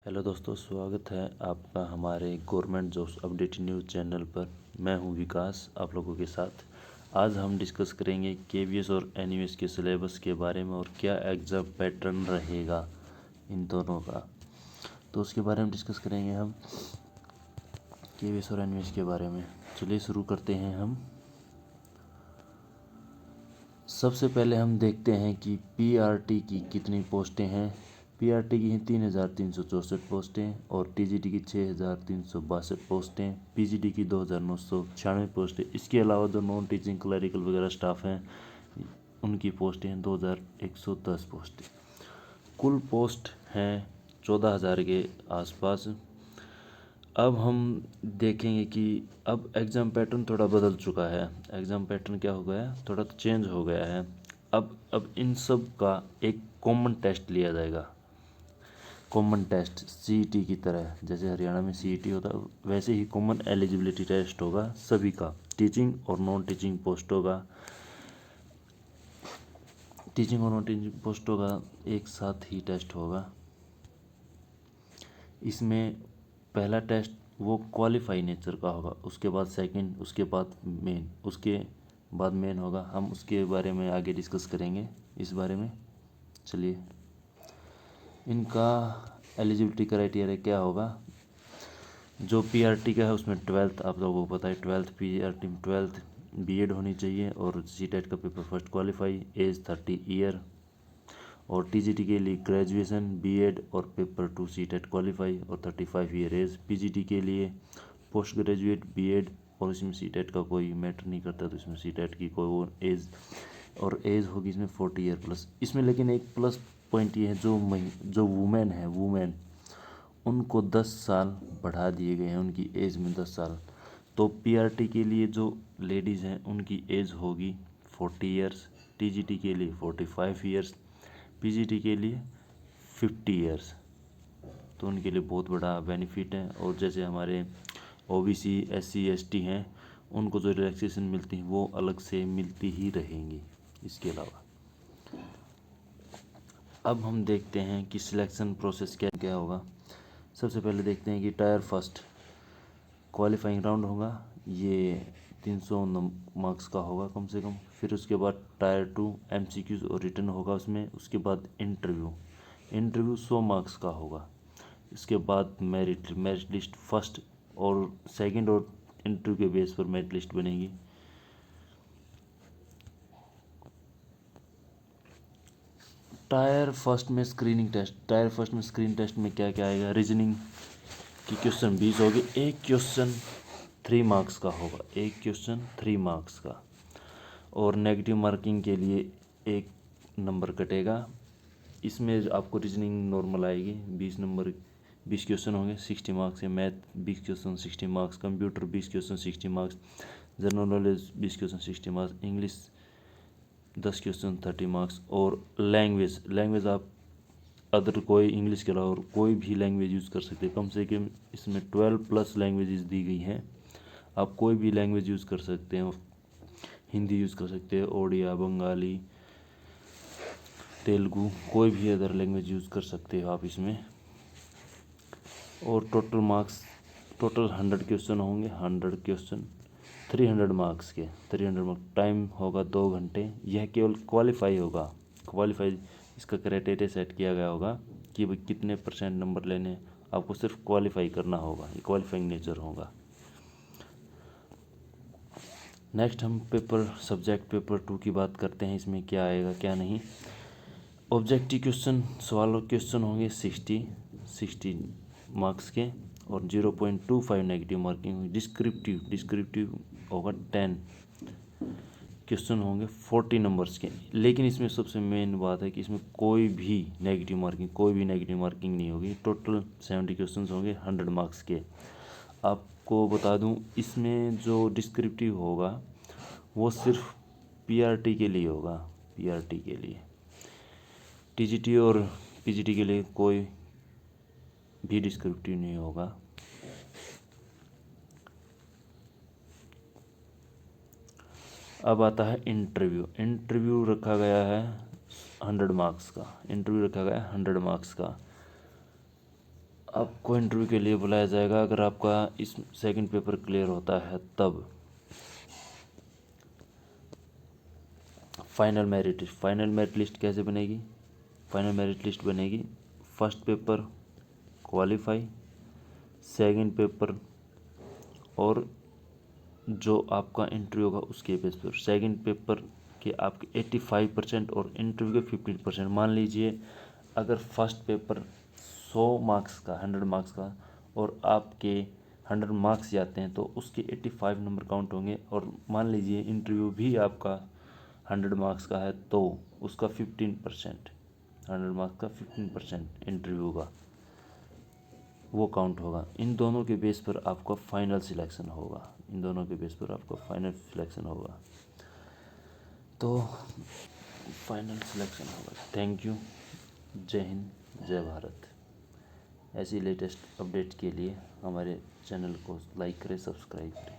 Hello दोस्तों, स्वागत है आपका हमारे government jobs update news channel पर। मैं हूं विकास आप लोगों के साथ। आज हम डिस्कस करेंगे केवीएस और एनयूएस के सिलेबस के बारे में और क्या एग्ज़ाम पैटर्न रहेगा इन दोनों का, तो उसके बारे में डिस्कस करेंगे हम केवीएस और एनयूएस के बारे में। चलिए शुरू करते हैं हम। सबसे पहले हम देखते हैं कि पीआरटी की कितनी पोस्टें हैं। पीआरटी की हैं 3,364 पोस्टें और टीजीटी की 6,362 पोस्टें, पीजीटी की 2,996 पोस्टें। इसके अलावा जो नॉन टीचिंग क्लरिकल वगैरह स्टाफ हैं उनकी पोस्टें हैं 2,110 पोस्टें। कुल पोस्ट हैं 14,000 के आसपास। अब हम देखेंगे कि अब एग्ज़ाम पैटर्न थोड़ा बदल चुका है। एग्ज़ाम पैटर्न क्या हो गया है, थोड़ा चेंज हो गया है। अब इन सब का एक कॉमन टेस्ट लिया जाएगा। कॉमन टेस्ट सीईटी की तरह, जैसे हरियाणा में सीईटी होता है वैसे ही कॉमन एलिजिबिलिटी टेस्ट होगा सभी का, टीचिंग और नॉन टीचिंग पोस्टों का। टीचिंग और नॉन टीचिंग पोस्टों का एक साथ ही टेस्ट होगा। इसमें पहला टेस्ट वो क्वालिफाई नेचर का होगा, उसके बाद सेकंड, उसके बाद मेन, उसके बाद मेन होगा। हम उसके बारे में आगे डिस्कस करेंगे इस बारे में। चलिए, इनका एलिजिबिलिटी क्राइटेरिया क्या होगा। जो पीआरटी का है उसमें 12th, आप लोगों को पता है 12th पीआरटी में 12th बीएड होनी चाहिए और सीटेट का paper first qualify, age 30 year. और टीजीटी के लिए ग्रेजुएशन, बीएड और पेपर 2 सीटेट क्वालिफाई और 35 ईयर एज। पीजीटी के लिए पोस्ट ग्रेजुएट, बीएड और इसमें सीटेट का कोई मैटर नहीं करता, तो इसमें सीटेट की कोई वो एज और एज होगी इसमें 40 ईयर प्लस। इसमें लेकिन एक प्लस पॉइंट ये है, जो वुमेन है, वुमेन उनको 10 साल बढ़ा दिए गए हैं, उनकी एज में 10 साल। तो पीआरटी के लिए जो लेडीज़ हैं उनकी एज होगी 40 ईयर्स, टीजीटी के लिए 45 ईयर्स, पीजीटी के लिए 50 ईयर्स। तो उनके लिए बहुत बड़ा बेनिफिट है। और जैसे हमारे ओबीसी, एससी, एसटी हैं उनको जो रिलैक्सेशन मिलती है वो अलग से मिलती ही रहेंगी। इसके अलावा अब हम देखते हैं कि सिलेक्शन प्रोसेस क्या क्या होगा। सबसे पहले देखते हैं कि टायर फर्स्ट क्वालिफाइंग राउंड होगा, ये 300 मार्क्स का होगा कम से कम। फिर उसके बाद टायर 2 एमसीक्यूज और रिटर्न होगा उसमें। उसके बाद इंटरव्यू 100 मार्क्स का होगा। इसके बाद मेरिट लिस्ट फर्स्ट और सेकंड और इंटरव्यू के बेस पर मेरिट लिस्ट बनेगी। टायर फर्स्ट में स्क्रीनिंग टेस्ट में क्या क्या आएगा। रीजनिंग की क्वेश्चन 20 होगी, एक क्वेश्चन 3 मार्क्स का होगा, एक क्वेश्चन 3 मार्क्स का। और नेगेटिव मार्किंग के लिए 1 नंबर कटेगा। इसमें आपको रीजनिंग नॉर्मल आएगी, 20 क्वेश्चन होंगे 60 मार्क्स है। Math 20 question 60 marks, computer 20 question 60 marks, general knowledge 20 question 60 marks, English 10 question 30 marks. और लैंग्वेज आप अदर कोई इंग्लिश के अलावा और कोई भी लैंग्वेज यूज़ कर सकते हैं। कम से कम इसमें 12 प्लस लैंग्वेजेस दी गई हैं, आप कोई भी लैंग्वेज यूज़ कर सकते हैं। हिंदी यूज़ कर सकते हैं, ओडिया, बंगाली, तेलुगु, कोई भी अदर लैंग्वेज यूज़ कर सकते हो आप इसमें। और टोटल 100 क्वेश्चन होंगे, 100 क्वेश्चन 300 मार्क्स के, 300 मार्क्स। टाइम होगा 2 घंटे। यह केवल क्वालिफाई होगा, इसका क्राइटेरिया सेट किया गया होगा कि भाई कितने % नंबर लेने, आपको सिर्फ क्वालिफाई करना होगा, ये क्वालिफाइंग नेचर होगा। नेक्स्ट हम सब्जेक्ट पेपर 2 की बात करते हैं। इसमें क्या आएगा क्या नहीं। ऑब्जेक्टिव क्वेश्चन, सवाल क्वेश्चन होंगे 60 मार्क्स के और 0.25 नेगेटिव मार्किंग होगी। डिस्क्रिप्टिव होगा 10 क्वेश्चन होंगे 40 नंबर्स के। लेकिन इसमें सबसे मेन बात है कि इसमें कोई भी नेगेटिव मार्किंग नहीं होगी। टोटल 70 क्वेश्चन होंगे 100 मार्क्स के। आपको बता दूं, इसमें जो डिस्क्रिप्टिव होगा वो सिर्फ पीआरटी के लिए होगा, पीआरटी के लिए। टीजीटी और पीजीटी के लिए कोई भी डिस्क्रिप्टिव नहीं होगा। अब आता है इंटरव्यू रखा गया है 100 मार्क्स का। आपको इंटरव्यू के लिए बुलाया जाएगा अगर आपका इस सेकंड पेपर क्लियर होता है तब। फाइनल मेरिट लिस्ट कैसे बनेगी? फाइनल मेरिट लिस्ट बनेगी first paper qualify, second paper और जो आपका इंटरव्यू होगा उसके बेस पर। सेकंड पेपर के आपके 85% और इंटरव्यू के 15%। मान लीजिए अगर फर्स्ट पेपर 100 मार्क्स का 100 मार्क्स का और आपके 100 मार्क्स जाते हैं तो उसके 85 नंबर काउंट होंगे। और मान लीजिए इंटरव्यू भी आपका 100 मार्क्स का है तो उसका 15%, 100 मार्क्स का 15% इंटरव्यू का वो काउंट होगा। इन दोनों के बेस पर आपका फाइनल सिलेक्शन होगा। तो फाइनल सिलेक्शन होगा। Thank you. जय हिंद, जय भारत। ऐसी लेटेस्ट अपडेट के लिए हमारे चैनल को लाइक करें, सब्सक्राइब करें।